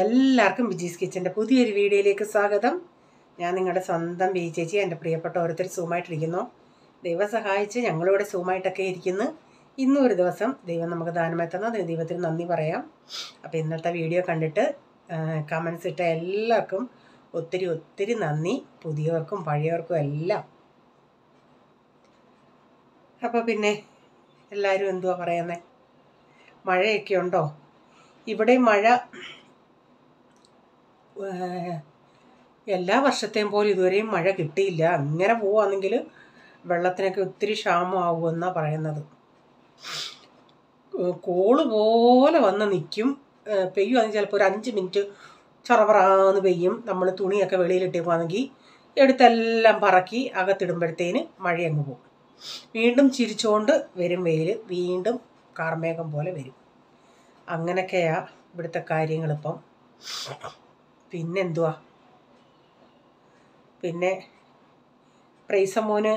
എല്ലാവർക്കും ബിജീസ് കിച്ചൻ്റെ പുതിയൊരു വീഡിയോയിലേക്ക് സ്വാഗതം. ഞാൻ നിങ്ങളുടെ സ്വന്തം ബി ചേച്ചി. എൻ്റെ പ്രിയപ്പെട്ട ഓരോരുത്തർ സൂമായിട്ടിരിക്കുന്നു. ദൈവം സഹായിച്ച് ഞങ്ങളിവിടെ സൂമായിട്ടൊക്കെ ഇരിക്കുന്നു. ഇന്നും ഒരു ദിവസം ദൈവം നമുക്ക് ദാനമായി തന്ന ദൈവത്തിന് നന്ദി പറയാം. അപ്പോൾ ഇന്നത്തെ വീഡിയോ കണ്ടിട്ട് കമൻസ് ഇട്ട എല്ലാവർക്കും ഒത്തിരി ഒത്തിരി നന്ദി, പുതിയവർക്കും പഴയവർക്കും എല്ലാം. അപ്പോൾ പിന്നെ എല്ലാവരും എന്തുവാ പറയുന്നത്, മഴയൊക്കെ ഉണ്ടോ? ഇവിടെ മഴ എല്ലാ വർഷത്തെയും പോലെ ഇതുവരെയും മഴ കിട്ടിയില്ല. അങ്ങനെ പോവുകയാണെങ്കിൽ വെള്ളത്തിനൊക്കെ ഒത്തിരി ക്ഷാമമാവുമെന്നാണ് പറയുന്നത്. കോള് പോലെ വന്ന് നിൽക്കും, പെയ്യുവാണെങ്കിൽ ചിലപ്പോൾ ഒരു 5 മിനിറ്റ് ചറപറാന്ന് പെയ്യും. നമ്മൾ തുണിയൊക്കെ വെളിയിലിട്ടേക്കുവാണെങ്കിൽ എടുത്തെല്ലാം പറക്കി അകത്തിടുമ്പോഴത്തേന് മഴയങ്ങ് പോകും. വീണ്ടും ചിരിച്ചുകൊണ്ട് വരും വെയിൽ, വീണ്ടും കാർമേഘം പോലെ വരും. അങ്ങനെയൊക്കെയാണ് ഇവിടുത്തെ കാര്യങ്ങളിപ്പം. പിന്നെന്തുവാ, പിന്നെ പ്രൈസമോന്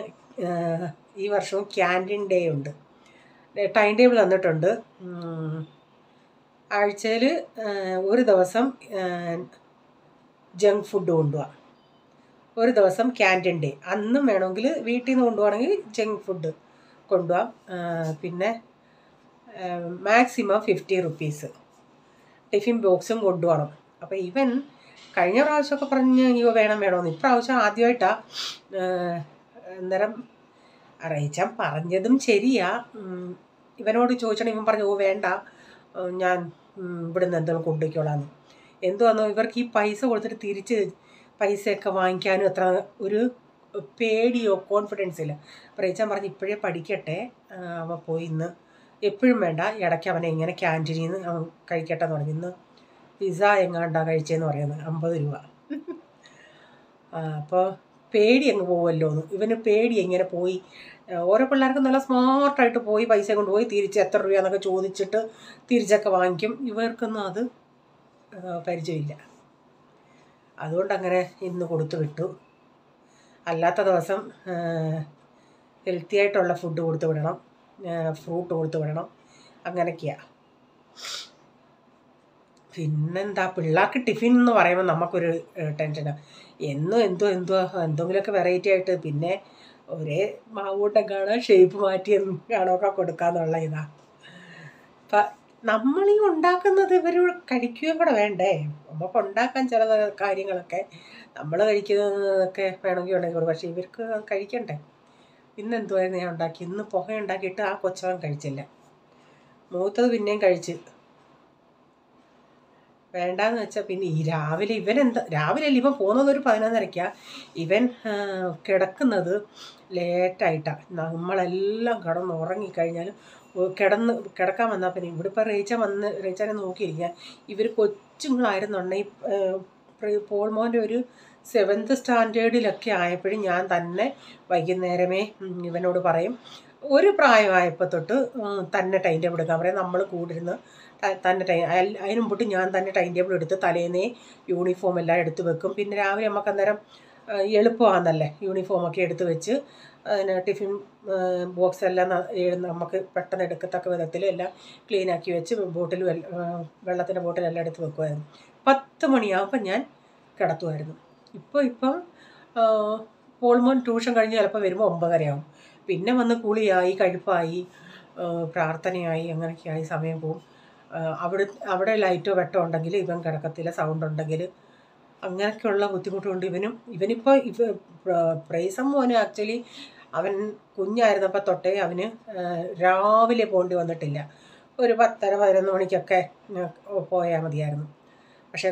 ഈ വർഷവും ക്യാൻറ്റീൻ ഡേ ഉണ്ട്. ടൈം ടേബിൾ തന്നിട്ടുണ്ട്. ആഴ്ചയിൽ ഒരു ദിവസം ജങ്ക് ഫുഡ് കൊണ്ടുപോകാം, ഒരു ദിവസം ക്യാൻറ്റീൻ ഡേ. അന്നും വേണമെങ്കിൽ വീട്ടിൽ നിന്ന് കൊണ്ടുപോകണമെങ്കിൽ ജങ്ക് ഫുഡ് കൊണ്ടുപോകാം. പിന്നെ മാക്സിമം 50 റുപ്പീസ് ടിഫിൻ ബോക്സും കൊണ്ടുപോകണം. അപ്പോൾ ഇവൻ കഴിഞ്ഞ പ്രാവശ്യമൊക്കെ പറഞ്ഞ് അയ്യോ വേണമെന്ന്, ഇപ്രാവശ്യം ആദ്യമായിട്ടാണ്. അന്നേരം അറിയിച്ചാൽ പറഞ്ഞതും ശരിയാ. ഇവനോട് ചോദിച്ചാൽ ഇവൻ പറഞ്ഞു ഓ വേണ്ട, ഞാൻ ഇവിടുന്ന് എന്തെങ്കിലും കൊണ്ടുപോയിക്കോളാന്ന്. എന്തുവാന്നോ ഇവർക്ക് ഈ പൈസ കൊടുത്തിട്ട് തിരിച്ച് പൈസയൊക്കെ വാങ്ങിക്കാനും അത്ര ഒരു പേടിയോ കോൺഫിഡൻസ് ഇല്ല. പറയിച്ചാൻ പറഞ്ഞ് ഇപ്പോഴേ പഠിക്കട്ടെ, അവൻ പോയി ഇന്ന് എപ്പോഴും വേണ്ട, ഇടയ്ക്ക് അവനെ ഇങ്ങനെ ക്യാൻറ്റീനിൽ നിന്ന് അവൻ കഴിക്കട്ടെ എന്ന് പറഞ്ഞു. ഇന്ന് പിസ്സ എങ്ങാണ്ടാണ് കഴിച്ചതെന്ന് പറയുന്നത്, 50 രൂപ. അപ്പോൾ പേടി അങ്ങ് പോവുമല്ലോ എന്ന്. ഇവന് പേടി എങ്ങനെ പോയി. ഓരോ പിള്ളേർക്ക് നല്ല സ്മാർട്ടായിട്ട് പോയി പൈസ കൊണ്ടുപോയി തിരിച്ച് എത്ര രൂപയാന്നൊക്കെ ചോദിച്ചിട്ട് തിരിച്ചൊക്കെ വാങ്ങിക്കും. ഇവർക്കൊന്നും അത് പരിചയമില്ല. അതുകൊണ്ട് അങ്ങനെ ഇന്ന് കൊടുത്തു വിട്ടു. അല്ലാത്ത ദിവസം ഹെൽത്തി ആയിട്ടുള്ള ഫുഡ് കൊടുത്തു വിടണം, ഫ്രൂട്ട് കൊടുത്തു വിടണം. അങ്ങനെയൊക്കെയാണ്. പിന്നെന്താ, പിള്ളേർക്ക് ടിഫിൻ എന്ന് പറയുമ്പോൾ നമുക്കൊരു ടെൻഷനാണ്. എന്നും എന്തെങ്കിലുമൊക്കെ വെറൈറ്റി ആയിട്ട്, പിന്നെ ഒരേ മാവൂട്ടം കാണാൻ ഷേപ്പ് മാറ്റി കാണുമൊക്കെ കൊടുക്കാന്നുള്ള ഇതാണ്. അപ്പം നമ്മളീ ഉണ്ടാക്കുന്നത് ഇവർ കഴിക്കുകയും കൂടെ വേണ്ടേ. നമുക്ക് ഉണ്ടാക്കാൻ ചില കാര്യങ്ങളൊക്കെ നമ്മൾ കഴിക്കുന്നതൊക്കെ വേണമെങ്കിൽ ഉണ്ടെങ്കിൽ, പക്ഷേ ഇവർക്ക് കഴിക്കണ്ടേ. ഇന്നെന്തുവായിരുന്നു ഞാൻ ഉണ്ടാക്കി, ഇന്ന് പുക ഉണ്ടാക്കിയിട്ട് ആ കൊച്ചവൻ കഴിച്ചില്ല. മൂത്തത് പിന്നെയും കഴിച്ച്. വേണ്ടാന്ന് വെച്ചാൽ പിന്നെ ഈ രാവിലെ രാവിലെ അല്ല, ഇവൻ പോകുന്നത് ഒരു 11:30. ഇവൻ കിടക്കുന്നത് ലേറ്റായിട്ടാണ്. നമ്മളെല്ലാം കിടന്ന് ഉറങ്ങിക്കഴിഞ്ഞാൽ കിടക്കാൻ വന്നാൽ പിന്നെ ഇവിടെ ഇപ്പോൾ റേച്ചാനെ നോക്കിയിരിക്കുക. ഇവർ കൊച്ചുങ്ങളായിരുന്നുണ്ടെങ്കിൽ പോൾമോൻ്റെ ഒരു 7th സ്റ്റാൻഡേർഡിലൊക്കെ ആയപ്പോഴും ഞാൻ തന്നെ വൈകുന്നേരമേ ഇവനോട് പറയും, ഒരു പ്രായമായപ്പോൾ തൊട്ട് തന്നെ ടൈം ടേബിൾ എടുക്കാൻ പറയും. നമ്മൾ കൂടിരുന്ന് തന്നെ അതിന് മുമ്പിട്ട് ഞാൻ തന്നെ ടൈം ടേബിൾ എടുത്ത് തലേന്നേ യൂണിഫോം എല്ലാം എടുത്ത് വെക്കും. പിന്നെ രാവിലെ നമുക്ക് അന്നേരം എളുപ്പമാണെന്നല്ലേ യൂണിഫോമൊക്കെ എടുത്ത് വെച്ച് അതിന് ടിഫിൻ ബോക്സ് എല്ലാം നമുക്ക് പെട്ടെന്ന് എടുക്കത്തക്ക വിധത്തിൽ എല്ലാം ക്ലീനാക്കി വെച്ച് വെള്ളത്തിൻ്റെ ബോട്ടിലെല്ലാം എടുത്ത് വെക്കുമായിരുന്നു. 10 മണിയാകുമ്പോൾ ഞാൻ കിടത്തുമായിരുന്നു. ഇപ്പം പോൾമോൻ ട്യൂഷൻ കഴിഞ്ഞ് ചിലപ്പോൾ വരുമ്പോൾ 9:30 ആവും. പിന്നെ വന്ന് കുളിയായി, കഴിപ്പായി, പ്രാർത്ഥനയായി, അങ്ങനെയൊക്കെയായി സമയം പോവും. അവിടെ ലൈറ്റോ വെട്ടോ ഉണ്ടെങ്കിൽ ഇവൻ കിടക്കത്തില്ല, സൗണ്ട് ഉണ്ടെങ്കിൽ. അങ്ങനെയൊക്കെയുള്ള ബുദ്ധിമുട്ടുണ്ട് ഇവനിപ്പോൾ പ്രൈസം മോന് ആക്ച്വലി അവൻ കുഞ്ഞായിരുന്നപ്പോൾ തൊട്ടേ അവന് രാവിലെ പോകേണ്ടി വന്നിട്ടില്ല. ഒരു 10:30-11 മണിക്കൊക്കെ പോയാൽ മതിയായിരുന്നു. പക്ഷേ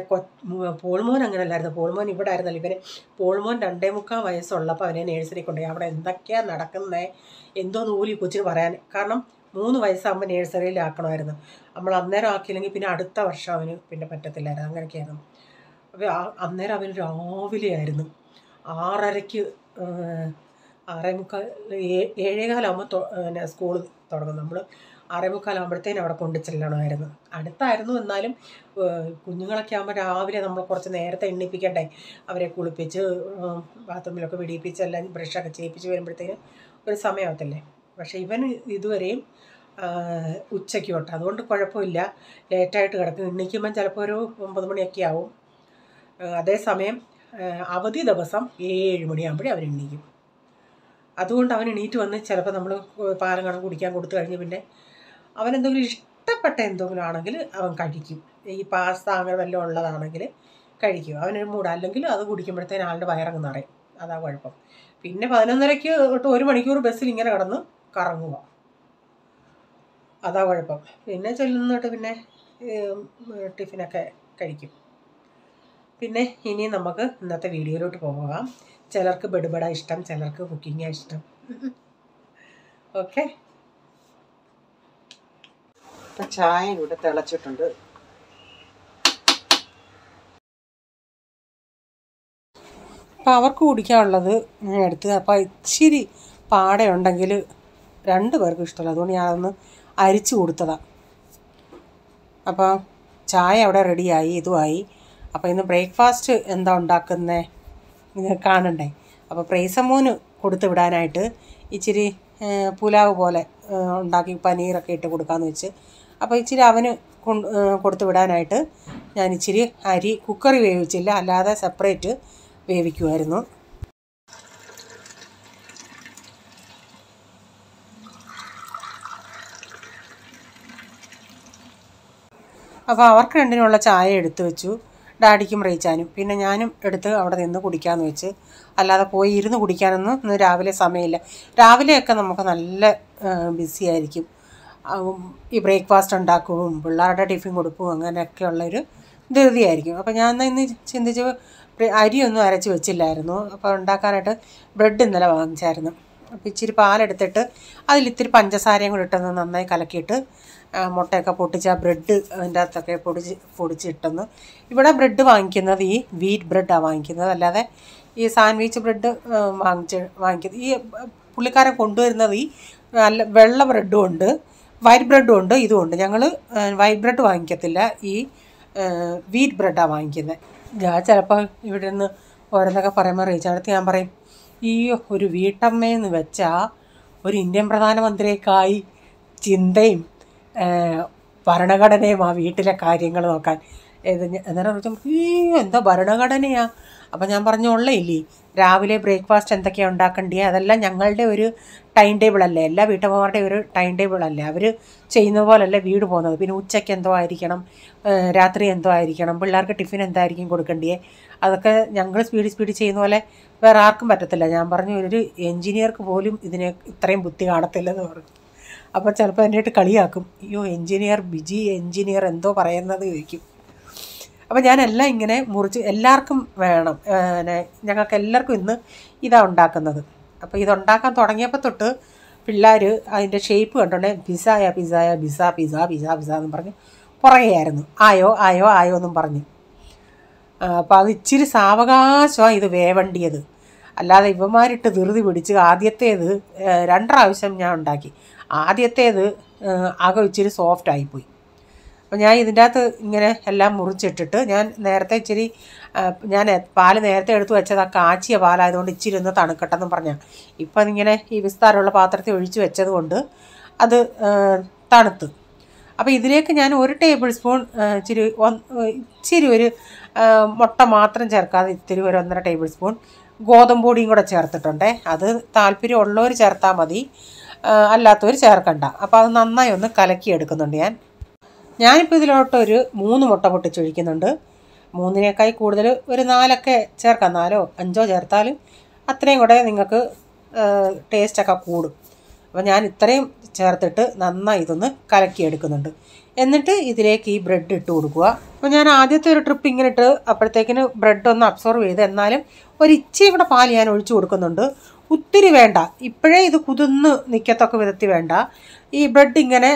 പോൾമോൻ അങ്ങനെയല്ലായിരുന്നു. പോൾമോൻ ഇവിടെ ആയിരുന്നല്ലോ. പോൾമോൻ 2.25 വയസ്സുള്ളപ്പോൾ അവനെ നേഴ്സറി കൊണ്ടുപോയി. അവിടെ എന്തൊക്കെയാണ് നടക്കുന്നത് എന്തോ നൂലി കൊച്ചിന് പറയാൻ. കാരണം 3 വയസ്സാകുമ്പോൾ നേഴ്സറിയിലാക്കണമായിരുന്നു. നമ്മൾ അന്നേരം ആക്കിയില്ലെങ്കിൽ പിന്നെ അടുത്ത വർഷം അവന് പിന്നെ പറ്റത്തില്ലായിരുന്നു. അങ്ങനെയൊക്കെയായിരുന്നു. അപ്പോൾ അന്നേരം അവന് രാവിലെ ആയിരുന്നു 6:30, 6:45, 7:15 സ്കൂൾ തുടങ്ങും. നമ്മൾ 6:45 അവിടെ കൊണ്ടു ചെല്ലണമായിരുന്നു. അടുത്തായിരുന്നു, എന്നാലും കുഞ്ഞുങ്ങളൊക്കെ ആകുമ്പോൾ രാവിലെ നമ്മൾ കുറച്ച് നേരത്തെ എണ്ണിപ്പിക്കണ്ടേ. അവരെ കുളിപ്പിച്ച് ബാത്റൂമിലൊക്കെ വിടിയിപ്പിച്ച് എല്ലാം ബ്രഷൊക്കെ ചെയ്യിപ്പിച്ച് വരുമ്പോഴത്തേന് ഒരു സമയമാകത്തില്ലേ. പക്ഷേ ഇവൻ ഇതുവരെയും ഉച്ചയ്ക്ക് തൊട്ട്. അതുകൊണ്ട് കുഴപ്പമില്ല. ലേറ്റായിട്ട് കിടക്കും. എണീക്കുമ്പം ചിലപ്പോൾ ഒരു 9 മണിയൊക്കെ ആവും. അതേസമയം അവധി ദിവസം 7 മണിയാകുമ്പോഴേ അവൻ എണീക്കും. അതുകൊണ്ട് അവൻ എണീറ്റ് വന്ന് ചിലപ്പോൾ നമ്മൾ പാലും കണം കുടിക്കാൻ കൊടുത്തു കഴിഞ്ഞ് പിന്നെ അവനെന്തെങ്കിലും ഇഷ്ടപ്പെട്ട എന്തെങ്കിലും ആണെങ്കിൽ അവൻ കഴിക്കും. ഈ പാസ്ത അങ്ങനെ വല്ലതും ഉള്ളതാണെങ്കിൽ കഴിക്കും. അവനൊരു മൂഡ്. അല്ലെങ്കിൽ അത് കുടിക്കുമ്പോഴത്തേന് ആളുടെ വയറങ്ങ് നിറയും. അതാ കുഴപ്പം. പിന്നെ 11:30 തൊട്ട് 1 മണിക്കൂർ ബസ്സിൽ ഇങ്ങനെ കിടന്ന് കറങ്ങുക. അതാ കുഴപ്പം. പിന്നെ ചെല്ലുന്നിട്ട് പിന്നെ ടിഫിനൊക്കെ കഴിക്കും. പിന്നെ ഇനി നമുക്ക് ഇന്നത്തെ വീഡിയോയിലോട്ട് പോകാം. ചിലർക്ക് ബെടുബട ഇഷ്ടം, ചിലർക്ക് കുക്കിങ്ങാണ് ഇഷ്ടം. ഓക്കെ. ഇപ്പം ചായ ഇവിടെ തിളച്ചിട്ടുണ്ട്. അപ്പം അവർക്ക് കുടിക്കാനുള്ളത് ഞാൻ എടുത്ത്. അപ്പോൾ ഇച്ചിരി പാടയുണ്ടെങ്കിൽ 2 പേർക്കും ഇഷ്ടമല്ല. അതുകൊണ്ട് ഞാനൊന്ന് അരിച്ചു കൊടുത്തതാണ്. അപ്പോൾ ചായ അവിടെ റെഡിയായി, ഇതുമായി. അപ്പോൾ ഇന്ന് ബ്രേക്ക്ഫാസ്റ്റ് എന്താ ഉണ്ടാക്കുന്നത് നിങ്ങൾ കാണണ്ടേ. അപ്പോൾ പ്രൈസമ്മോന് കൊടുത്ത് വിടാനായിട്ട് ഇച്ചിരി പുലാവ് പോലെ ഉണ്ടാക്കി പനീറൊക്കെ ഇട്ട് കൊടുക്കാമെന്ന് വെച്ച്. അപ്പോൾ ഇച്ചിരി അവന് കൊടുത്ത് വിടാനായിട്ട് ഞാൻ ഇച്ചിരി അരി കുക്കറിൽ വേവിച്ചില്ല, അല്ലാതെ സെപ്പറേറ്റ് വേവിക്കുമായിരുന്നു. അപ്പോൾ അവർക്ക് രണ്ടിനുള്ള ചായ എടുത്തു വെച്ചു, ഡാഡിക്കും റേച്ചാനും. പിന്നെ ഞാനും എടുത്ത് അവിടെ നിന്ന് കുടിക്കാമെന്ന് വെച്ച്. അല്ലാതെ പോയി ഇരുന്ന് കുടിക്കാനൊന്നും ഇന്ന് രാവിലെ സമയമില്ല. രാവിലെയൊക്കെ നമുക്ക് നല്ല ബിസി ആയിരിക്കും. ഈ ബ്രേക്ക്ഫാസ്റ്റ് ഉണ്ടാക്കുകയും പിള്ളേരുടെ ടിഫിൻ കൊടുക്കും, അങ്ങനെയൊക്കെയുള്ളൊരു ധൃതിയായിരിക്കും. അപ്പോൾ ഞാൻ ഇന്ന് ചിന്തിച്ച് അരിയൊന്നും അരച്ച് വെച്ചില്ലായിരുന്നു. അപ്പോൾ ഉണ്ടാക്കാനായിട്ട് ബ്രെഡ് ഇന്നലെ വാങ്ങിച്ചായിരുന്നു. അപ്പോൾ ഇച്ചിരി പാലെടുത്തിട്ട് അതിലിത്തിരി പഞ്ചസാരയും കൂടി ഇട്ടൊന്ന് നന്നായി കലക്കിയിട്ട് മുട്ടയൊക്കെ പൊട്ടിച്ച് ആ ബ്രെഡ് അതിൻ്റെ അകത്തൊക്കെ പൊടിച്ചിട്ടെന്ന്. ഇവിടെ ബ്രെഡ് വാങ്ങിക്കുന്നത് ഈ വീറ്റ് ബ്രെഡാണ് വാങ്ങിക്കുന്നത്, അല്ലാതെ ഈ സാൻഡ്വിച്ച് ബ്രെഡ് വാങ്ങിക്കുന്നത്. ഈ പുള്ളിക്കാരൻ കൊണ്ടുവരുന്നത് ഈ നല്ല വെള്ള ബ്രെഡും ഉണ്ട്, വൈറ്റ് ബ്രെഡും ഉണ്ട്, ഇതുമുണ്ട്. ഞങ്ങൾ വൈറ്റ് ബ്രെഡ് വാങ്ങിക്കത്തില്ല, ഈ വീറ്റ് ബ്രെഡാണ് വാങ്ങിക്കുന്നത്. ഞാൻ ചിലപ്പോൾ ഇവിടെ നിന്ന് ഓരോന്നൊക്കെ പറയുമ്പോൾ റീച്ചടുത്ത് ഞാൻ പറയും, ഈ ഒരു വീട്ടമ്മയെന്ന് വെച്ചാൽ ഒരു ഇന്ത്യൻ പ്രധാനമന്ത്രിയേക്കായി ചിന്തയും ഭരണഘടനയും ആ വീട്ടിലെ കാര്യങ്ങൾ നോക്കാൻ. അന്നേരം എന്താ ഭരണഘടനയാ? അപ്പം ഞാൻ പറഞ്ഞുള്ളയില്ലേ, രാവിലെ ബ്രേക്ക്ഫാസ്റ്റ് എന്തൊക്കെയാണ് ഉണ്ടാക്കേണ്ടത്, അതെല്ലാം ഞങ്ങളുടെ ഒരു ടൈം ടേബിളല്ലേ, എല്ലാ വീട്ടമ്മമാരുടെയും ഒരു ടൈം ടേബിളല്ലേ. അവർ ചെയ്യുന്ന പോലല്ലേ വീട് പോകുന്നത്. പിന്നെ ഉച്ചയ്ക്ക് എന്തോ ആയിരിക്കണം, രാത്രി എന്തോ ആയിരിക്കണം, പിള്ളേർക്ക് ടിഫിൻ എന്തായിരിക്കും കൊടുക്കേണ്ടത്, അതൊക്കെ ഞങ്ങൾ സ്പീഡ് ചെയ്യുന്ന പോലെ വേറെ ആർക്കും പറ്റത്തില്ല. ഞാൻ പറഞ്ഞു, ഒരു എൻജിനീയർക്ക് പോലും ഇതിനെ ഇത്രയും ബുദ്ധി കാണത്തില്ലെന്ന് പറഞ്ഞു. അപ്പോൾ ചിലപ്പോൾ എന്നെയായിട്ട് കളിയാക്കും, അയ്യോ എൻജിനീയർ ബിജി എൻജിനീയർ എന്തോ പറയുന്നത് ചോദിക്കും. അപ്പോൾ ഞാനെല്ലാം ഇങ്ങനെ മുറിച്ച് എല്ലാവർക്കും വേണം. ഞങ്ങൾക്ക് എല്ലാവർക്കും ഇന്ന് ഇതാണ് ഉണ്ടാക്കുന്നത്. അപ്പോൾ ഇതുണ്ടാക്കാൻ തുടങ്ങിയപ്പോൾ തൊട്ട് പിള്ളേർ അതിൻ്റെ ഷേപ്പ് കണ്ടോണ്ടേ പിസ്സ എന്ന് പറഞ്ഞ് പുറകെയായിരുന്നു. ആയോ എന്നും പറഞ്ഞു. അപ്പോൾ അത് ഇച്ചിരി സാവകാശമാണ് ഇത് വേവണ്ടിയത്. അല്ലാതെ ഇവന്മാരിട്ട് ധൃതി പിടിച്ച് ആദ്യത്തേത് 2 പ്രാവശ്യം ഞാൻ ഉണ്ടാക്കി. ആദ്യത്തേത് ആകെ ഇച്ചിരി സോഫ്റ്റായിപ്പോയി. അപ്പോൾ ഞാൻ ഇതിൻ്റെ അകത്ത് ഇങ്ങനെ എല്ലാം മുറിച്ചിട്ടിട്ട് ഞാൻ നേരത്തെ ഇച്ചിരി പാല് നേരത്തെ എടുത്ത് വെച്ചത് ആ കാച്ചിയ പാലായതുകൊണ്ട് ഇച്ചിരി ഒന്ന് തണുക്കട്ടെന്നും പറഞ്ഞാൽ. ഇപ്പം ഇങ്ങനെ ഈ വിസ്താരമുള്ള പാത്രത്തിൽ ഒഴിച്ച് വെച്ചത് കൊണ്ട് അത് തണുത്ത്. അപ്പോൾ ഇതിലേക്ക് ഞാൻ 1 ടേബിൾ സ്പൂൺ ഇച്ചിരി ഒരു മുട്ട മാത്രം ചേർക്കാതെ ഇത്തിരി ഒരു 1.5 ടേബിൾ സ്പൂൺ ഗോതമ്പ് പൊടിയും കൂടെ ചേർത്തിട്ടുണ്ടേ. അത് താല്പര്യമുള്ളവർ ചേർത്താൽ മതി, അല്ലാത്തവർ ചേർക്കണ്ട. അപ്പോൾ അത് നന്നായി ഒന്ന് കലക്കി എടുക്കുന്നുണ്ട് ഞാനിപ്പോൾ ഇതിലോട്ട് ഒരു 3 മുട്ട പൊട്ടിച്ചൊഴിക്കുന്നുണ്ട്. 3നേക്കായി കൂടുതൽ ഒരു 4ഒക്കെ ചേർക്കാം, 4ഓ 5ഓ ചേർത്താൽ അത്രയും കൂടെ നിങ്ങൾക്ക് ടേസ്റ്റൊക്കെ കൂടും. അപ്പോൾ ഞാൻ ഇത്രയും ചേർത്തിട്ട് നന്നായി ഇതൊന്ന് കലക്കി എടുക്കുന്നുണ്ട്. എന്നിട്ട് ഇതിലേക്ക് ഈ ബ്രെഡ് ഇട്ട് കൊടുക്കുക. അപ്പോൾ ഞാൻ ആദ്യത്തെ ഒരു ട്രിപ്പ് ഇങ്ങനെ ഇട്ട് അപ്പോഴത്തേക്കിന് ബ്രെഡ് ഒന്ന് അബ്സോർവ് ചെയ്ത്, എന്നാലും ഒരു ഇച്ചിരി കൂടെ പാൽ ഞാൻ ഒഴിച്ചു കൊടുക്കുന്നുണ്ട്. ഒത്തിരി വേണ്ട, ഇപ്പോഴേ ഇത് കുതിർന്ന് നിൽക്കത്തൊക്കെ വിധത്തിൽ വേണ്ട. ഈ ബ്രെഡ് ഇങ്ങനെ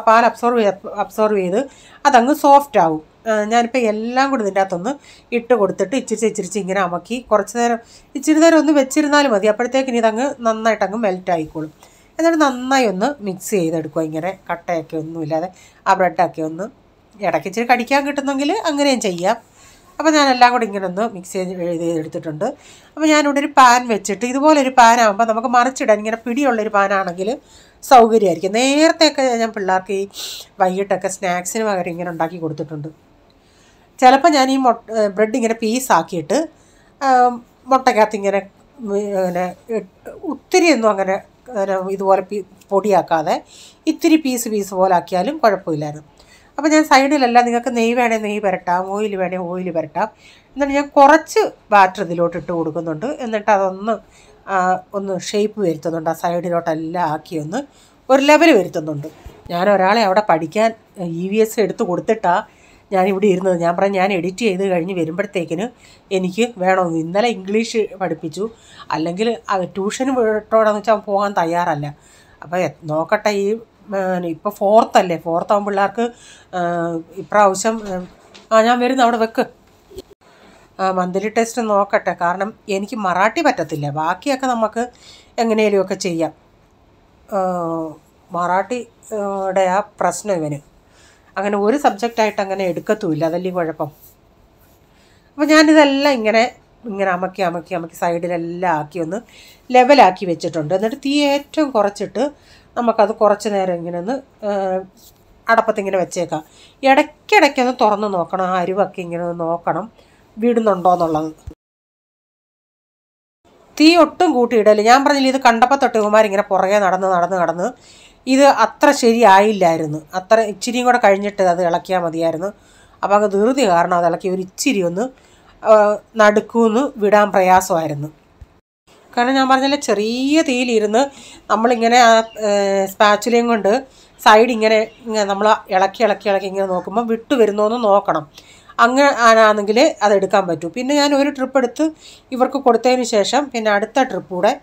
പാൽ അബ്സോർവ് ചെയ്ത് അതങ്ങ് സോഫ്റ്റ് ആവും. ഞാനിപ്പോൾ എല്ലാം കൂടി ഇതിൻ്റെ അകത്തൊന്ന് ഇട്ട് കൊടുത്തിട്ട് ഇച്ചിരിച്ച് ഇങ്ങനെ അമക്കി ഇച്ചിരി നേരം ഒന്ന് വെച്ചിരുന്നാലും മതി. അപ്പോഴത്തേക്കിന് ഇതങ്ങ് നന്നായിട്ടങ്ങ് മെൽറ്റ് ആയിക്കോളും. എന്നിട്ട് നന്നായി ഒന്ന് മിക്സ് ചെയ്തെടുക്കുക. ഇങ്ങനെ കട്ടയൊക്കെ ഒന്നുമില്ലാതെ ആ ബ്രെഡൊക്കെ ഒന്ന് ഇടയ്ക്ക് ഇച്ചിരി കടിക്കാൻ കിട്ടുന്നെങ്കിൽ അങ്ങനെയും ചെയ്യാം. അപ്പോൾ ഞാനെല്ലാം കൂടി ഇങ്ങനെ ഒന്ന് മിക്സ് ചെയ്തെടുത്തിട്ടുണ്ട്. അപ്പോൾ ഞാനിവിടെ ഒരു പാൻ വെച്ചിട്ട്, ഇതുപോലൊരു പാനാകുമ്പോൾ നമുക്ക് മറിച്ചിടാൻ ഇങ്ങനെ പിടിയുള്ളൊരു പാനാണെങ്കിൽ സൗകര്യമായിരിക്കും. നേരത്തെയൊക്കെ ഞാൻ പിള്ളേർക്ക് ഈ വൈകിട്ടൊക്കെ സ്നാക്സിന് പകരം ഇങ്ങനെ ഉണ്ടാക്കി കൊടുത്തിട്ടുണ്ട്. ചിലപ്പോൾ ഞാൻ ഈ ബ്രെഡ് ഇങ്ങനെ പീസാക്കിയിട്ട് മുട്ടയ്ക്കകത്ത് ഇങ്ങനെ ഒത്തിരിയൊന്നും അങ്ങനെ ഇതുപോലെ പൊടിയാക്കാതെ ഇത്തിരി പീസ് പോലെ ആക്കിയാലും കുഴപ്പമില്ലായിരുന്നു. അപ്പോൾ ഞാൻ സൈഡിലെല്ലാം നിങ്ങൾക്ക് നെയ്യ് വേണേൽ നെയ്യ് പുരട്ടാം, ഓയിൽ വേണേൽ ഓയിൽ പുരട്ടാം. എന്നിട്ട് ഞാൻ കുറച്ച് ബാറ്റർ ഇതിലോട്ട് ഇട്ട് കൊടുക്കുന്നുണ്ട്. എന്നിട്ട് ഒന്ന് ഷേപ്പ് വരുത്തുന്നുണ്ട്. ആ സൈഡിലോട്ടെല്ലാം ആക്കി ഒരു ലെവൽ വരുത്തുന്നുണ്ട്. ഞാൻ ഒരാളെ അവിടെ പഠിക്കാൻ EVS എടുത്ത് കൊടുത്തിട്ടാണ് ഞാനിവിടെ ഇരുന്നത്. ഞാൻ പറഞ്ഞു ഞാൻ എഡിറ്റ് ചെയ്ത് കഴിഞ്ഞ് വരുമ്പോഴത്തേക്കിന് എനിക്ക് വേണമെന്ന്. ഇന്നലെ ഇംഗ്ലീഷ് പഠിപ്പിച്ചു, അല്ലെങ്കിൽ ട്യൂഷന് വിട്ടോടെന്ന് വെച്ചാൽ പോകാൻ തയ്യാറല്ല. അപ്പോൾ നോക്കട്ടെ, ഇപ്പോൾ 4th അല്ലേ, 4th ആകുമ്പോൾ പിള്ളേർക്ക് ഇപ്രാവശ്യം ഞാൻ വരുന്ന അവിടെ വെക്ക് മന്ത്ലി ടെസ്റ്റ് നോക്കട്ടെ. കാരണം എനിക്ക് മറാഠി പറ്റത്തില്ല, ബാക്കിയൊക്കെ നമുക്ക് എങ്ങനെയൊക്കെ ചെയ്യാം. മറാഠിയുടെ ആ പ്രശ്നം ഇവന് അങ്ങനെ ഒരു സബ്ജക്റ്റായിട്ട് അങ്ങനെ എടുക്കത്തുമില്ല, അതല്ലേ കുഴപ്പം. അപ്പോൾ ഞാനിതെല്ലാം ഇങ്ങനെ അമക്കി സൈഡിലെല്ലാം ആക്കി ഒന്ന് ലെവലാക്കി വെച്ചിട്ടുണ്ട്. എന്നിട്ട് തീ ഏറ്റവും കുറച്ചിട്ട് നമുക്കത് കുറച്ച് നേരം ഇങ്ങനെ ഒന്ന് അടപ്പത്തിങ്ങനെ വെച്ചേക്കാം. ഇടയ്ക്കിടയ്ക്കൊന്ന് തുറന്ന് നോക്കണം, ആ അരിവൊക്കെ ഇങ്ങനെ ഒന്ന് നോക്കണം വിടുന്നുണ്ടോ എന്നുള്ളത്. തീ ഒട്ടും കൂട്ടിയിടല്. ഞാൻ പറഞ്ഞില്ല, ഇത് കണ്ടപ്പോൾ തൊട്ട് ഇവന്മാരിങ്ങനെ പുറകെ നടന്ന് ഇത് അത്ര ശരിയായില്ലായിരുന്നു. ഇച്ചിരിയും കൂടെ കഴിഞ്ഞിട്ട് അത് ഇളക്കിയാൽ മതിയായിരുന്നു. അപ്പോൾ അങ്ങ് ധൃതി കാരണം അത് ഇളക്കി ഇച്ചിരി ഒന്ന് നടുക്കൂന്ന് വിടാൻ പ്രയാസമായിരുന്നു. കാരണം ഞാൻ പറഞ്ഞാൽ ചെറിയ തീയിലിരുന്ന് നമ്മളിങ്ങനെ സ്പാച്ചുലയും കൊണ്ട് സൈഡ് ഇങ്ങനെ നമ്മൾ ഇളക്കി ഇങ്ങനെ നോക്കുമ്പോൾ വിട്ടു വരുന്നോന്ന് നോക്കണം. ആണെങ്കിൽ അതെടുക്കാൻ പറ്റൂ. പിന്നെ ഞാൻ ഒരു ട്രിപ്പ് എടുത്ത് ഇവർക്ക് കൊടുത്തതിന് ശേഷം പിന്നെ അടുത്ത ട്രിപ്പ് കൂടെ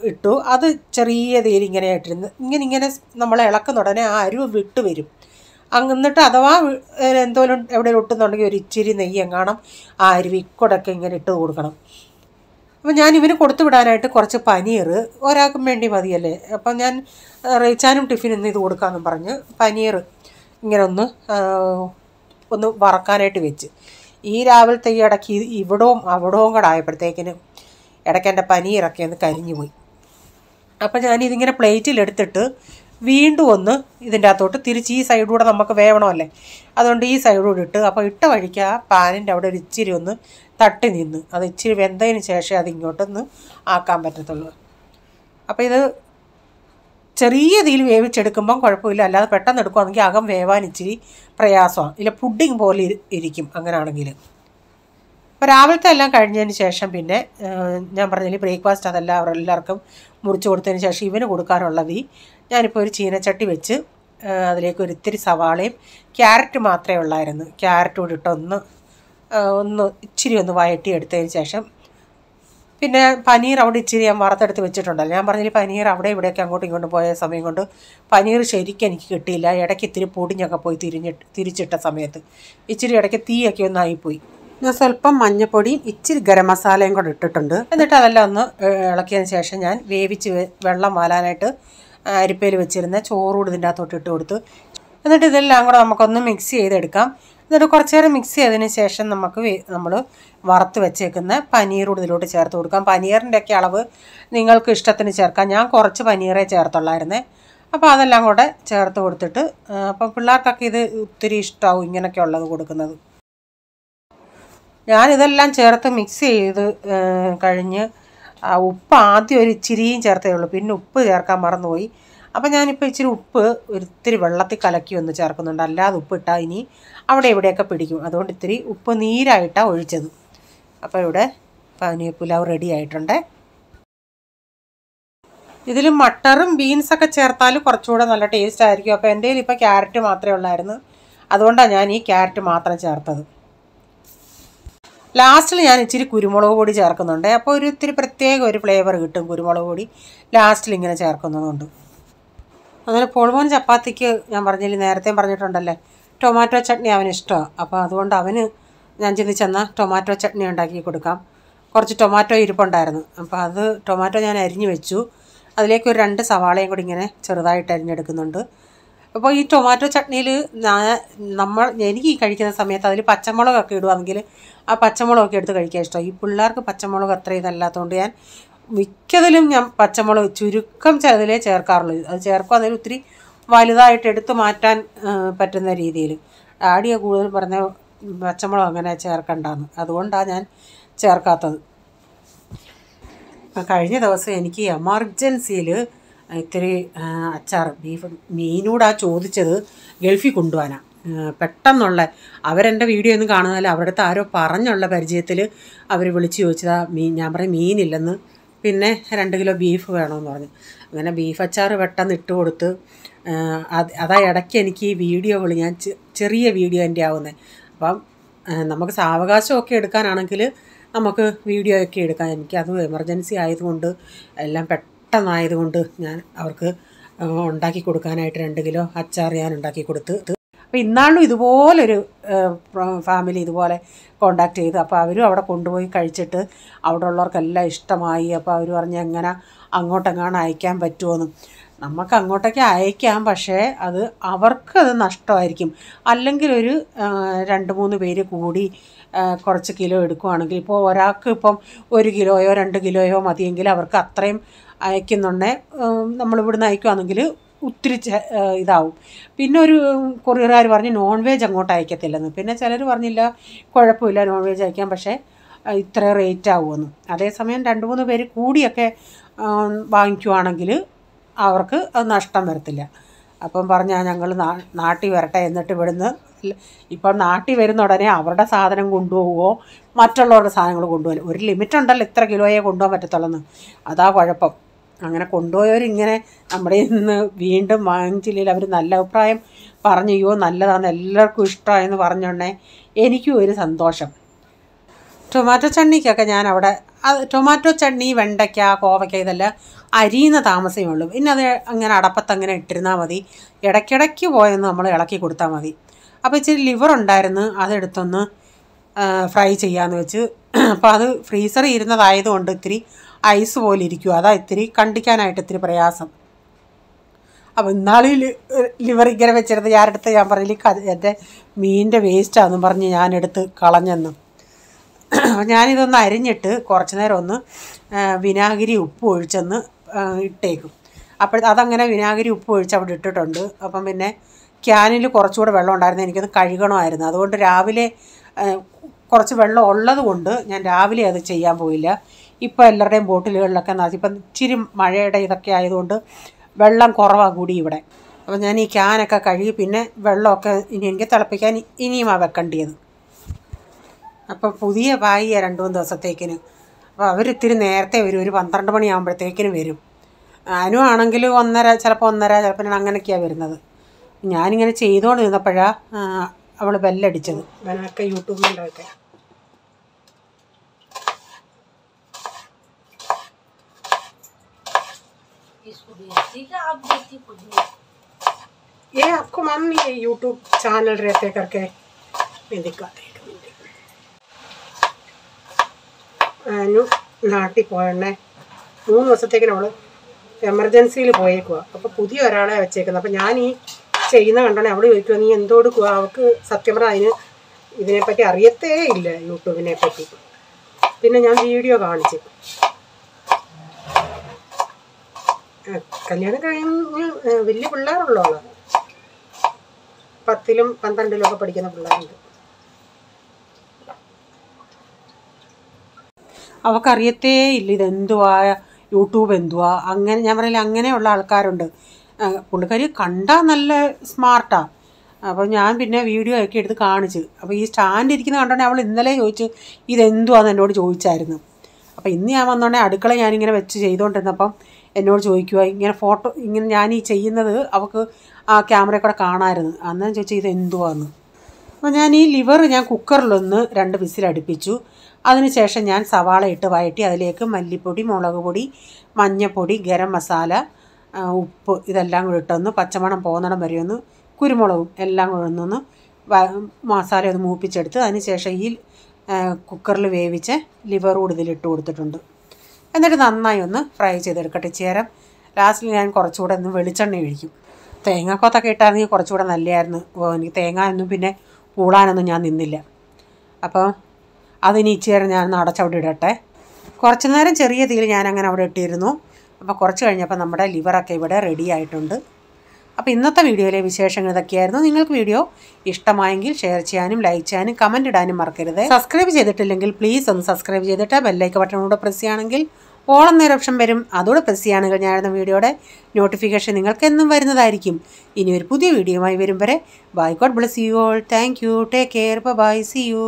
ഇട്ടു. അത് ചെറിയ തീയിൽ ഇങ്ങനെ ഇട്ടിരുന്നു. ഇങ്ങനെ നമ്മൾ ഇളക്കുന്ന ഉടനെ ആ അരിവ് വിട്ട് വരും. എന്നിട്ട് അഥവാ എന്തോലും എവിടെ ഒട്ടുന്നുണ്ടെങ്കിൽ ഒരു ഇച്ചിരി നെയ്യ് എങ്ങാണം ആ അരിവ് ഇക്കൊടൊക്കെ ഇങ്ങനെ ഇട്ട് കൊടുക്കണം. അപ്പം ഞാൻ ഇവന് കൊടുത്തു വിടാനായിട്ട് കുറച്ച് പനീർ ഒരാൾക്കും വേണ്ടി മതിയല്ലേ. അപ്പം ഞാൻ റേച്ചാനും ടിഫിൻ ഇന്ന് ഇത് കൊടുക്കാമെന്നും പറഞ്ഞ് പനീർ ഇങ്ങനെ ഒന്ന് വറക്കാനായിട്ട് വെച്ച്. ഈ രാവിലത്തെ ഈ ഇടയ്ക്ക് ഇവിടവും കൂടെ ആയപ്പോഴത്തേക്കിന് ഇടയ്ക്ക് എൻ്റെ പനീറൊക്കെ ഒന്ന് കരിഞ്ഞു പോയി. അപ്പം ഞാനിതിങ്ങനെ പ്ലേറ്റിലെടുത്തിട്ട് വീണ്ടും ഒന്ന് ഇതിൻ്റെ അകത്തോട്ട് തിരിച്ച് ഈ സൈഡൂടെ നമുക്ക് വേവണമല്ലേ, അതുകൊണ്ട് ഈ സൈഡൂടെ ഇട്ട്. അപ്പോൾ ഇട്ട വഴിക്ക് ആ പാനിൻ്റെ അവിടെ ഒരു ഇച്ചിരി ഒന്ന് തട്ടി നിന്ന് അത് ഇച്ചിരി വെന്തതിന് ശേഷം അത് ഇങ്ങോട്ടൊന്ന് ആക്കാൻ പറ്റത്തുള്ളൂ. അപ്പോൾ ഇത് ചെറിയ തീയിൽ വേവിച്ചെടുക്കുമ്പം കുഴപ്പമില്ല, അല്ലാതെ പെട്ടെന്ന് എടുക്കുകയാണെങ്കിൽ അകം വേവാൻ ഇച്ചിരി പ്രയാസമാണ്. ഇല്ല പുഡിങ് പോലെ ഇരിക്കും അങ്ങനെയാണെങ്കിൽ. അപ്പോൾ രാവിലത്തെ എല്ലാം കഴിഞ്ഞതിന് ശേഷം പിന്നെ ഞാൻ പറഞ്ഞില്ലേ ബ്രേക്ക്ഫാസ്റ്റ് അതെല്ലാം എല്ലാവർക്കും മുറിച്ച് കൊടുത്തതിന് ശേഷം ഇവന് കൊടുക്കാനുള്ളത് ഞാനിപ്പോൾ ഒരു ചീനച്ചട്ടി വെച്ച് അതിലേക്ക് ഒരു ഇത്തിരി സവാളയും ക്യാരറ്റ് മാത്രമേ ഉള്ളായിരുന്നു. ക്യാരറ്റ് കൂടി ഇട്ട് ഇച്ചിരി ഒന്ന് വഴറ്റി എടുത്തതിന് ശേഷം പിന്നെ പനീർ അവിടെ ഇച്ചിരി ഞാൻ വറുത്തെടുത്ത് വെച്ചിട്ടുണ്ടല്ലോ. ഞാൻ പറഞ്ഞില്ല പനീർ അവിടെ ഇവിടെയൊക്കെ അങ്ങോട്ടും ഇങ്ങോട്ടും പോയ സമയം കൊണ്ട് പനീർ ശരിക്കും എനിക്ക് കിട്ടിയില്ല. ഇടയ്ക്ക് ഇത്തിരി പൊടിഞ്ഞൊക്കെ പോയി തിരിച്ചിട്ട സമയത്ത് ഇച്ചിരി ഇടയ്ക്ക് തീയൊക്കെ ഒന്നായിപ്പോയി. ഞാൻ സ്വല്പം മഞ്ഞൾപ്പൊടിയും ഇച്ചിരി ഗരം മസാലയും കൂടെ ഇട്ടിട്ടുണ്ട്. എന്നിട്ട് അതെല്ലാം ഒന്ന് ഇളക്കിയതിന് ശേഷം ഞാൻ വേവിച്ച് വെള്ളം വാലാനായിട്ട് അരിപ്പയിൽ വെച്ചിരുന്ന ചോറൂട് ഇതിൻ്റെ അകത്തോട്ട് ഇട്ട് കൊടുത്തു. എന്നിട്ട് ഇതെല്ലാം കൂടെ നമുക്കൊന്ന് മിക്സ് ചെയ്തെടുക്കാം. എന്നിട്ട് കുറച്ച് നേരം മിക്സ് ചെയ്തതിന് ശേഷം നമ്മൾ വറുത്ത് വെച്ചേക്കുന്ന പനീറൂട് ഇതിലോട്ട് ചേർത്ത് കൊടുക്കാം. പനീറിൻ്റെയൊക്കെ അളവ് നിങ്ങൾക്ക് ഇഷ്ടത്തിന് ചേർക്കാം. ഞാൻ കുറച്ച് പനീറേ ചേർത്തുള്ളായിരുന്നേ. അപ്പോൾ അതെല്ലാം കൂടെ ചേർത്ത് കൊടുത്തിട്ട് അപ്പം പിള്ളേർക്കൊക്കെ ഇത് ഒത്തിരി ഇഷ്ടമാവും ഇങ്ങനെയൊക്കെ ഉള്ളത് കൊടുക്കുന്നത്. ഞാനിതെല്ലാം ചേർത്ത് മിക്സ് ചെയ്ത് കഴിഞ്ഞ് ഉപ്പ് ആദ്യം ഒരു ഇച്ചിരിയും ചേർത്തേ ഉള്ളൂ, പിന്നെ ഉപ്പ് ചേർക്കാൻ മറന്നുപോയി. അപ്പം ഞാനിപ്പോൾ ഇച്ചിരി ഉപ്പ് ഒരിത്തിരി വെള്ളത്തിൽ കലക്കി ഒന്ന് ചേർക്കുന്നുണ്ട്. അല്ലാതെ ഉപ്പിട്ടാൽ ഇനി അവിടെ ഇവിടെയൊക്കെ പിടിക്കും. അതുകൊണ്ട് ഇത്തിരി ഉപ്പ് നീരായിട്ടാണ് ഒഴിച്ചത്. അപ്പോൾ ഇവിടെ പനീർ പുലാവ് റെഡി ആയിട്ടുണ്ട്. ഇതിൽ മട്ടറും ബീൻസൊക്കെ ചേർത്താൽ കുറച്ചുകൂടെ നല്ല ടേസ്റ്റ് ആയിരിക്കും. അപ്പോൾ എൻ്റെ കയ്യിൽ ഇപ്പോൾ ക്യാരറ്റ് മാത്രമേ ഉള്ളായിരുന്നു, അതുകൊണ്ടാണ് ഞാൻ ഈ ക്യാരറ്റ് മാത്രം ചേർത്തത്. ലാസ്റ്റിൽ ഞാൻ ഇച്ചിരി കുരുമുളക് പൊടി ചേർക്കുന്നുണ്ട്. അപ്പോൾ ഇത്തിരി പ്രത്യേക ഒരു ഫ്ലേവർ കിട്ടും കുരുമുളക് പൊടി ലാസ്റ്റിൽ ഇങ്ങനെ ചേർക്കുന്നതുകൊണ്ട്. അങ്ങനെ പോൾമോൻ ചപ്പാത്തിക്ക് ഞാൻ പറഞ്ഞില്ല, നേരത്തെ പറഞ്ഞിട്ടുണ്ടല്ലേ, ടൊമാറ്റോ ചട്നി അവന് ഇഷ്ടമാണ്. അപ്പോൾ അതുകൊണ്ട് ഞാൻ ചിന്തിച്ചെന്നാൽ ടൊമാറ്റോ ചട്നി ഉണ്ടാക്കി കൊടുക്കാം. കുറച്ച് ടൊമാറ്റോ ഇരിപ്പുണ്ടായിരുന്നു. അപ്പോൾ ടൊമാറ്റോ ഞാൻ അരിഞ്ഞു വെച്ചു. അതിലേക്ക് ഒരു 2 സവാളയും കൂടി ഇങ്ങനെ ചെറുതായിട്ട് അരിഞ്ഞെടുക്കുന്നുണ്ട്. അപ്പോൾ ഈ ടൊമാറ്റോ ചട്നിയിൽ എനിക്ക് ഈ കഴിക്കുന്ന സമയത്ത് അതിൽ പച്ചമുളകൊക്കെ ഇടുവാണെങ്കിൽ ആ പച്ചമുളകൊക്കെ എടുത്ത് കഴിക്കാൻ ഇഷ്ടം. ഈ പിള്ളേർക്ക് പച്ചമുളക് അത്ര ഇതല്ലാത്തതുകൊണ്ട് ഞാൻ മിക്കതിലും ഞാൻ പച്ചമുളക് ചുരുക്കം അതിലേ ചേർക്കാറുള്ളൂ. അത് ചേർക്കും അതിൽ ഒത്തിരി വലുതായിട്ട് എടുത്തു മാറ്റാൻ പറ്റുന്ന രീതിയിൽ. ഡാഡിയ കൂടുതൽ പറഞ്ഞ പച്ചമുളക് അങ്ങനെ ചേർക്കണ്ടെന്ന്, അതുകൊണ്ടാണ് ഞാൻ ചേർക്കാത്തത്. കഴിഞ്ഞ ദിവസം എനിക്ക് എമർജൻസിയിൽ ഇത്തിരി അച്ചാർ ബീഫ് മീനൂടാണ് ചോദിച്ചത്, ഗൾഫിൽ കൊണ്ടുപോകാനാണ്. പെട്ടെന്നുള്ള അവരെൻ്റെ വീഡിയോ ഒന്നും കാണുന്നതല്ല, അവരുടെ ആരോ പറഞ്ഞുള്ള പരിചയത്തിൽ അവർ വിളിച്ച് ചോദിച്ചതാണ് ഞാൻ പറയും മീനില്ലെന്ന്, പിന്നെ 2 കിലോ ബീഫ് വേണമെന്ന് പറഞ്ഞു. അങ്ങനെ ബീഫ് അച്ചാർ പെട്ടെന്ന് ഇട്ട് കൊടുത്ത്. അതാ ഇടയ്ക്ക് എനിക്ക് ഈ വീഡിയോകൾ ഞാൻ ചെറിയ വീഡിയോ എൻ്റെ ആവുന്നത്. അപ്പം നമുക്ക് സാവകാശമൊക്കെ എടുക്കാനാണെങ്കിൽ നമുക്ക് വീഡിയോ ഒക്കെ എടുക്കാം. എനിക്കത് എമർജൻസി ആയതുകൊണ്ട് എല്ലാം പെട്ടെന്നായതുകൊണ്ട് ഞാൻ അവർക്ക് ഉണ്ടാക്കി കൊടുക്കാനായിട്ട് 2 കിലോ അച്ചാർ ഞാൻ ഉണ്ടാക്കി കൊടുത്ത്. അപ്പോൾ ഇന്നാളും ഇതുപോലൊരു ഫാമിലി ഇതുപോലെ കോണ്ടാക്ട് ചെയ്ത്, അപ്പോൾ അവരും അവിടെ കൊണ്ടുപോയി കഴിച്ചിട്ട് അവിടെ ഉള്ളവർക്കെല്ലാം ഇഷ്ടമായി. അപ്പോൾ അവർ പറഞ്ഞ് എങ്ങനെ അങ്ങോട്ടെങ്ങാനും അയക്കാൻ പറ്റുമോയെന്ന്. നമുക്ക് അങ്ങോട്ടേക്ക് അയക്കാം, പക്ഷേ അവർക്കത് നഷ്ടമായിരിക്കും. അല്ലെങ്കിൽ ഒരു 2-3 പേര് കൂടി കുറച്ച് കിലോ എടുക്കുകയാണെങ്കിൽ, ഇപ്പോൾ ഒരാൾക്ക് ഇപ്പം 1 കിലോയോ 2 കിലോയോ മതിയെങ്കിൽ അവർക്ക് അത്രയും അയക്കുന്നുണ്ടേ നമ്മളിവിടുന്ന് അയക്കുകയാണെങ്കിൽ ഒത്തിരി ഇതാവും. പിന്നെ ഒരു കൊറിയറുകാർ പറഞ്ഞ് നോൺ വെജ് അങ്ങോട്ട് അയക്കത്തില്ലെന്ന്. പിന്നെ ചിലർ പറഞ്ഞില്ല കുഴപ്പമില്ല നോൺ വെജ് അയക്കാം, പക്ഷേ ഇത്ര റേറ്റ് ആവുമെന്ന്. അതേസമയം 2-3 പേര് കൂടിയൊക്കെ വാങ്ങിക്കുവാണെങ്കിൽ അവർക്ക് അത് നഷ്ടം വരത്തില്ല. അപ്പം പറഞ്ഞാൽ ഞങ്ങൾ നാട്ടിൽ വരട്ടെ, എന്നിട്ട് ഇവിടുന്ന് ഇപ്പം നാട്ടിൽ വരുന്ന ഉടനെ അവരുടെ സാധനം കൊണ്ടുപോകുമോ മറ്റുള്ളവരുടെ സാധനങ്ങൾ കൊണ്ടുപോകും. ഒരു ലിമിറ്റ് ഉണ്ടല്ലോ, ഇത്ര കിലോയെ കൊണ്ടുപോകാൻ പറ്റത്തുള്ളെന്ന്. അതാ കുഴപ്പം. അങ്ങനെ കൊണ്ടുപോയവരിങ്ങനെ നമ്മുടെ ഇന്ന് വീണ്ടും വാങ്ങിച്ചില്ലെങ്കിൽ അവർ നല്ല അഭിപ്രായം പറഞ്ഞോ നല്ലതാണ് എല്ലാവർക്കും ഇഷ്ടമായെന്ന് പറഞ്ഞോണ്ടേ എനിക്കും ഒരു സന്തോഷം. ടൊമാറ്റോ ചട്നിക്കൊക്കെ ഞാൻ അവിടെ ടൊമാറ്റോ ചട്നി, വെണ്ടയ്ക്ക, കോവയ്ക്ക ഇതെല്ലാം അരിയുന്ന താമസമേ ഉള്ളൂ. പിന്നെ അത് അങ്ങനെ അടപ്പത്തങ്ങനെ ഇട്ടിരുന്നാൽ മതി. ഇടയ്ക്കിടയ്ക്ക് പോയൊന്ന് നമ്മൾ ഇളക്കി കൊടുത്താൽ മതി. അപ്പോൾ ഇച്ചിരി ലിവർ ഉണ്ടായിരുന്നു, അതെടുത്തൊന്ന് ഫ്രൈ ചെയ്യാമെന്ന് വെച്ച്. അപ്പോൾ അത് ഫ്രീസറിൽ ഇരുന്നതായതുകൊണ്ട് ഇത്തിരി ഐസ് പോലെ ഇരിക്കും. അതാ ഇത്തിരി കണ്ടിക്കാനായിട്ട് ഇത്തിരി പ്രയാസം. അപ്പോൾ ഇന്നാളിൽ ലിവർ ഇങ്ങനെ വെച്ചെടുത്ത് ഞാൻ പറഞ്ഞില്ല എൻ്റെ മീനിൻ്റെ വേസ്റ്റാണെന്നും പറഞ്ഞ് ഞാനെടുത്ത് കളഞ്ഞെന്നും. ഞാനിതൊന്ന് അരിഞ്ഞിട്ട് കുറച്ച് നേരം ഒന്ന് വിനാഗിരി ഉപ്പ് ഒഴിച്ചൊന്ന് ഇട്ടേക്കും. അതങ്ങനെ വിനാഗിരി ഉപ്പ് ഒഴിച്ച് അവിടെ ഇട്ടിട്ടുണ്ട്. അപ്പം പിന്നെ ക്യാനിൽ കുറച്ചുകൂടെ വെള്ളം ഉണ്ടായിരുന്നു, എനിക്കത് കഴുകണമായിരുന്നു. അതുകൊണ്ട് രാവിലെ കുറച്ച് വെള്ളം ഉള്ളത് കൊണ്ട് ഞാൻ രാവിലെ അത് ചെയ്യാൻ പോയില്ല. ഇപ്പോൾ എല്ലാവരുടെയും ബോട്ടിലുകളിലൊക്കെ ഇപ്പം ഇച്ചിരി മഴയുടെ ഇതൊക്കെ ആയതുകൊണ്ട് വെള്ളം കുറവാണ് കൂടി ഇവിടെ. അപ്പോൾ ഞാൻ ഈ ക്യാനൊക്കെ കഴുകി പിന്നെ വെള്ളമൊക്കെ എനിക്ക് തിളപ്പിക്കാൻ ഇനിയുമാണ് വെക്കേണ്ടത്. അപ്പോൾ പുതിയ പായി 2-3 ദിവസത്തേക്കിന്. അപ്പോൾ അവരിത്തിരി നേരത്തെ വരും, ഒരു 12 മണിയാകുമ്പോഴത്തേക്കിന് വരും. അനു ആണെങ്കിൽ 1:30, ചിലപ്പോൾ 1:30, ചിലപ്പോൾ അങ്ങനെയൊക്കെയാണ് വരുന്നത്. ഞാനിങ്ങനെ ചെയ്തുകൊണ്ട് നിന്നപ്പോഴാണ് അവൾ ബെല്ലടിച്ചത്. ഞാനൊക്കെ യൂട്യൂബിലൊക്കെ ये आपको मैम ये यूट्यूब चैनल रहते करके मैं दिखाते हैं. അനു നാട്ടിൽ പോയണേ 3 ദിവസത്തേക്ക് നമ്മൾ എമർജൻസിയിൽ പോയേക്കുക. അപ്പോൾ പുതിയ ഒരാളെ വെച്ചേക്കുന്നത്. അപ്പോൾ ഞാൻ ഈ ചെയ്യുന്ന കണ്ടോണേ അവൾ ചോദിക്കുക നീ എന്തോ എടുക്കുക. അവൾക്ക് സത്യം പറഞ്ഞാൽ ഇതിനെപ്പറ്റി അറിയത്തേ ഇല്ല, യൂട്യൂബിനെ പറ്റി. പിന്നെ ഞാൻ വീഡിയോ കാണിച്ചു. കല്യാണം കഴിഞ്ഞ് വലിയ പിള്ളേരുള്ളതാണ്, 10ലും 12ലും ഒക്കെ പഠിക്കുന്ന പിള്ളേരുണ്ട്. അവൾക്കറിയത്തേ ഇല്ല ഇതെന്തുവാ യൂട്യൂബ് എന്തുവാ. അങ്ങനെ ഞാൻ പറയില്ല, അങ്ങനെയുള്ള ആൾക്കാരുണ്ട്. പുള്ളിക്കാരി കണ്ടാൽ നല്ല സ്മാർട്ടാണ്. അപ്പോൾ ഞാൻ പിന്നെ വീഡിയോ ഒക്കെ എടുത്ത് കാണിച്ച്. അപ്പോൾ ഈ സ്റ്റാൻഡ് ഇരിക്കുന്ന കണ്ടോണ്ടെങ്കിൽ അവൾ ഇന്നലെ ചോദിച്ചു ഇതെന്തുവാന്ന് എന്നോട് ചോദിച്ചായിരുന്നു. അപ്പോൾ ഇന്ന് ഞാൻ വന്നോണ്ടേ അടുക്കള ഞാനിങ്ങനെ വെച്ച് ചെയ്തുകൊണ്ടിരുന്നപ്പം എന്നോട് ചോദിക്കുക ഇങ്ങനെ ഫോട്ടോ ഇങ്ങനെ ഞാൻ ഈ ചെയ്യുന്നത് അവൾക്ക് ആ ക്യാമറയിൽ കൂടെ കാണാമായിരുന്നു. അന്നേരം ചോദിച്ചു ഇതെന്തുവാന്ന്. അപ്പോൾ ഞാൻ ഈ ലിവർ ഞാൻ കുക്കറിലൊന്ന് 2 വിസിലടുപ്പിച്ചു. അതിനുശേഷം ഞാൻ സവാള ഇട്ട് വഴറ്റി അതിലേക്ക് മല്ലിപ്പൊടി, മുളക് പൊടി, മഞ്ഞൾപ്പൊടി, ഗരം മസാല, ഉപ്പ് ഇതെല്ലാം കൂടി ഇട്ടൊന്ന് പച്ചമണം പോകുന്നിടം വരെ ഒന്ന് കുരുമുളകും എല്ലാം കൂടെ ഒന്നൊന്ന് മസാല ഒന്ന് മൂപ്പിച്ചെടുത്ത് അതിനുശേഷം ഈ കുക്കറിൽ വേവിച്ച് ലിവർ കൂടി ഇതിലിട്ട് കൊടുത്തിട്ടുണ്ട്. എന്നിട്ട് നന്നായി ഒന്ന് ഫ്രൈ ചെയ്തെടുക്കട്ടെ. ചേരം ലാസ്റ്റിൽ ഞാൻ കുറച്ചുകൂടെ ഒന്ന് വെളിച്ചെണ്ണ ഒഴിക്കും. തേങ്ങാക്കൊത്തൊക്കെ ഇട്ടായിരുന്നെങ്കിൽ കുറച്ചുകൂടെ നല്ലതായിരുന്നു. എനിക്ക് തേങ്ങ ഒന്നും പിന്നെ പൂളാനൊന്നും ഞാൻ നിന്നില്ല. അപ്പോൾ അതിനി ഇച്ചിരി ഞാൻ അടച്ചവിടെ ഇടട്ടെ. കുറച്ച് നേരം ചെറിയ തീയിൽ ഞാനങ്ങനെ അവിടെ ഇട്ടിരുന്നു. അപ്പോൾ കുറച്ച് കഴിഞ്ഞപ്പോൾ നമ്മുടെ ലിവറൊക്കെ ഇവിടെ റെഡി ആയിട്ടുണ്ട്. അപ്പോൾ ഇന്നത്തെ വീഡിയോയിലെ വിശേഷങ്ങൾ ഇതൊക്കെയായിരുന്നു. നിങ്ങൾക്ക് വീഡിയോ ഇഷ്ടമായെങ്കിൽ ഷെയർ ചെയ്യാനും ലൈക്ക് ചെയ്യാനും കമൻറ്റ് ഇടാനും മറക്കരുത്. സബ്സ്ക്രൈബ് ചെയ്തിട്ടില്ലെങ്കിൽ പ്ലീസ് ഒന്ന് സബ്സ്ക്രൈബ് ചെയ്തിട്ട് ബെല്ലൈക്കൺ ബട്ടൺ കൂടെ പ്രസ് ചെയ്യുകയാണെങ്കിൽ ഓൾ എന്നൊരു ഓപ്ഷൻ വരും. അതോടെ പ്രസ് ചെയ്യുകയാണെങ്കിൽ ഞാനിടുന്ന വീഡിയോയുടെ നോട്ടിഫിക്കേഷൻ നിങ്ങൾക്ക് എന്നും വരുന്നതായിരിക്കും. ഇനി ഒരു പുതിയ വീഡിയോയുമായി വരും വരെ bye. God bless you all. Thank you. Take care. Bye. See U.